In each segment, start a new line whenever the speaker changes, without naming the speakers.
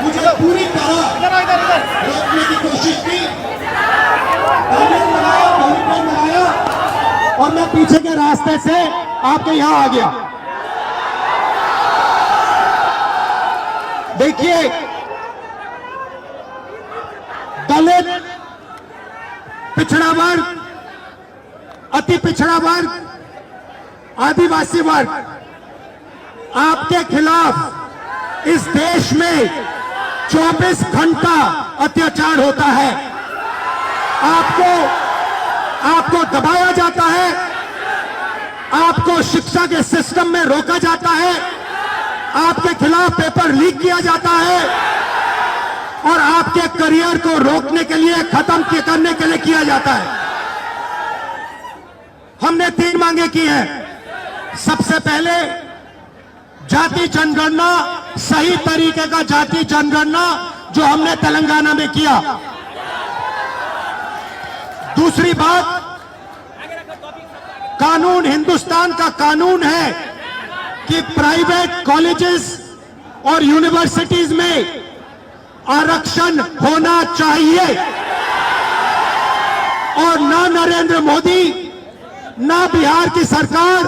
मुझे पूरी तरह रोकने की कोशिश की, लगाया और मैं पीछे के रास्ते से आपके यहां आ गया। देखिए, दलित, पिछड़ा वर्ग, अति पिछड़ा वर्ग, आदिवासी वर्ग, आपके खिलाफ इस देश में 24 घंटा अत्याचार होता है। आपको दबाया जाता है, आपको शिक्षा के सिस्टम में रोका जाता है, आपके खिलाफ पेपर लीक किया जाता है और आपके करियर को रोकने के लिए, खत्म करने के लिए किया जाता है। हमने 3 मांगे की हैं। सबसे पहले जाति जनगणना, सही तरीके का जाति जनगणना जो हमने तेलंगाना में किया। दूसरी बात, कानून, हिंदुस्तान का कानून है कि प्राइवेट कॉलेजेस और यूनिवर्सिटीज में आरक्षण होना चाहिए और ना नरेंद्र मोदी ना बिहार की सरकार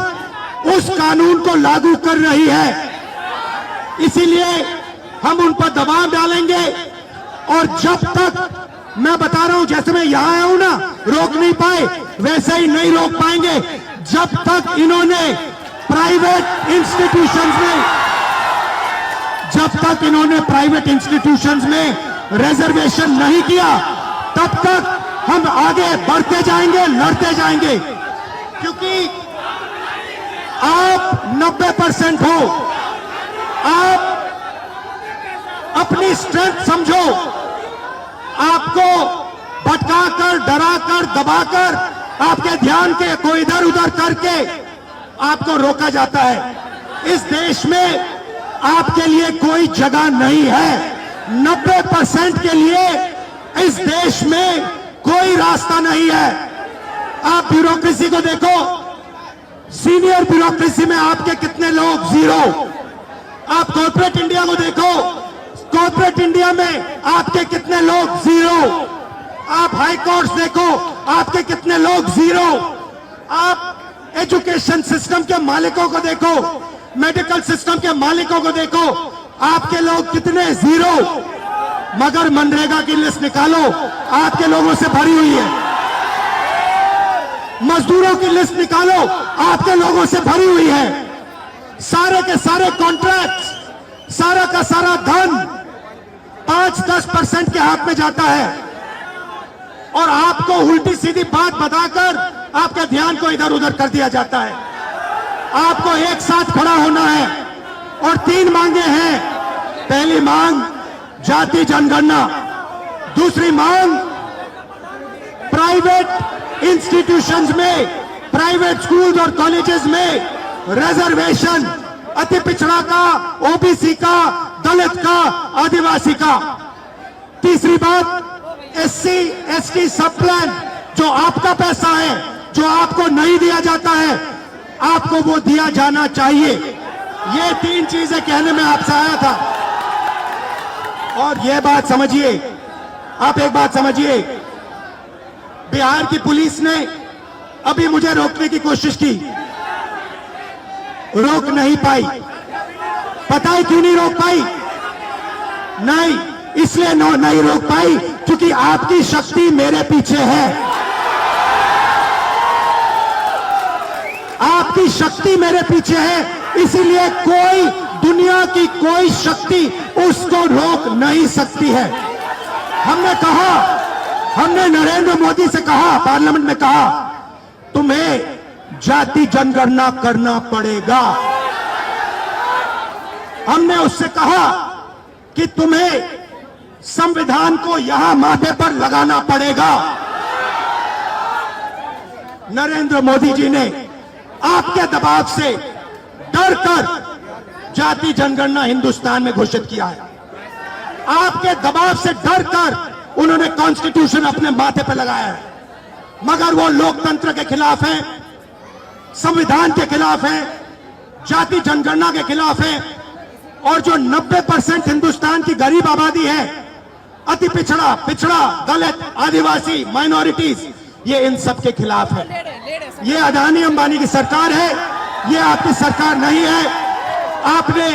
उस कानून को लागू कर रही है। इसीलिए हम उन पर दबाव डालेंगे और जब तक, मैं बता रहा हूं, जैसे मैं यहां आया हूं ना, रोक नहीं पाए, वैसे ही नहीं रोक पाएंगे जब तक इन्होंने प्राइवेट इंस्टीट्यूशंस में रिजर्वेशन नहीं किया, तब तक हम आगे बढ़ते जाएंगे, लड़ते जाएंगे। क्योंकि आप 90% हो, आप अपनी स्ट्रेंथ समझो। आपको भटकाकर, डराकर, दबाकर, आपके ध्यान को इधर उधर करके आपको रोका जाता है। इस देश में आपके लिए कोई जगह नहीं है। 90% के लिए इस देश में कोई रास्ता नहीं है। आप ब्यूरोक्रेसी को देखो, सीनियर ब्यूरोक्रेसी में आपके कितने लोग? 0। आप कॉर्पोरेट इंडिया को देखो, कॉर्पोरेट इंडिया में आपके कितने लोग? 0। आप हाई कोर्ट्स देखो, आपके कितने लोग? 0। आप एजुकेशन सिस्टम के मालिकों को देखो, मेडिकल सिस्टम के मालिकों को देखो, आपके लोग कितने? 0। मगर मनरेगा की लिस्ट निकालो, आपके लोगों से भरी हुई है। मजदूरों की लिस्ट निकालो, आपके लोगों से भरी हुई है। सारे के सारे कॉन्ट्रैक्ट्स, सारा का सारा धन 5-10% के हाथ में जाता है और आपको उल्टी सीधी बात बताकर आपके ध्यान को इधर उधर कर दिया जाता है। आपको एक साथ खड़ा होना है और 3 मांगे हैं। पहली मांग जाति जनगणना, दूसरी मांग प्राइवेट इंस्टीट्यूशंस में, प्राइवेट स्कूल और कॉलेजेस में रिजर्वेशन, अति पिछड़ा का, ओबीसी का, दलित का, आदिवासी का। तीसरी बात, एससी एसटी सब प्लान, जो आपका पैसा है, जो आपको नहीं दिया जाता है, आपको वो दिया जाना चाहिए। ये 3 चीजें कहने में आपसे आया था। और ये बात समझिए, आप एक बात समझिए, बिहार की पुलिस ने अभी मुझे रोकने की कोशिश की, रोक नहीं पाई। पता है क्यों नहीं रोक पाई? नहीं, इसलिए नहीं रोक पाई क्योंकि आपकी शक्ति मेरे पीछे है। आपकी शक्ति मेरे पीछे है, इसीलिए कोई, दुनिया की कोई शक्ति उसको रोक नहीं सकती है। हमने कहा, हमने नरेंद्र मोदी से कहा, पार्लियामेंट में कहा, तुम्हें जाति जनगणना करना पड़ेगा। हमने उससे कहा कि तुम्हें संविधान को यहां माथे पर लगाना पड़ेगा। नरेंद्र मोदी जी ने आपके दबाव से डरकर जाति जनगणना हिंदुस्तान में घोषित किया है। आपके दबाव से डरकर उन्होंने कॉन्स्टिट्यूशन अपने माथे पर लगाया है। मगर वो लोकतंत्र के खिलाफ हैं, संविधान के खिलाफ हैं, जाति जनगणना के खिलाफ हैं। और जो 90% हिंदुस्तान की गरीब आबादी है, अति पिछड़ा दलित आदिवासी माइनॉरिटीज, ये इन सब के खिलाफ है। ये अदानी अंबानी की सरकार है, ये आपकी सरकार नहीं है। आपने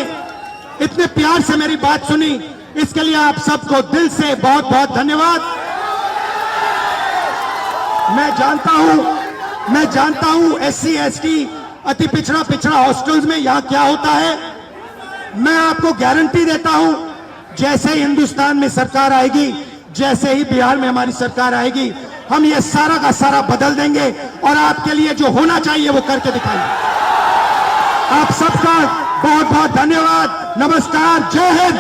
इतने प्यार से मेरी बात सुनी, इसके लिए आप सबको दिल से बहुत बहुत धन्यवाद। मैं जानता हूं SC ST अति पिछड़ा हॉस्टल्स में यहां क्या होता है। मैं आपको गारंटी देता हूं, जैसे ही हिंदुस्तान में सरकार आएगी, जैसे ही बिहार में हमारी सरकार आएगी, हम ये सारा का सारा बदल देंगे और आपके लिए जो होना चाहिए वो करके दिखाएंगे। आप सबका बहुत बहुत धन्यवाद। नमस्कार, जय हिंद।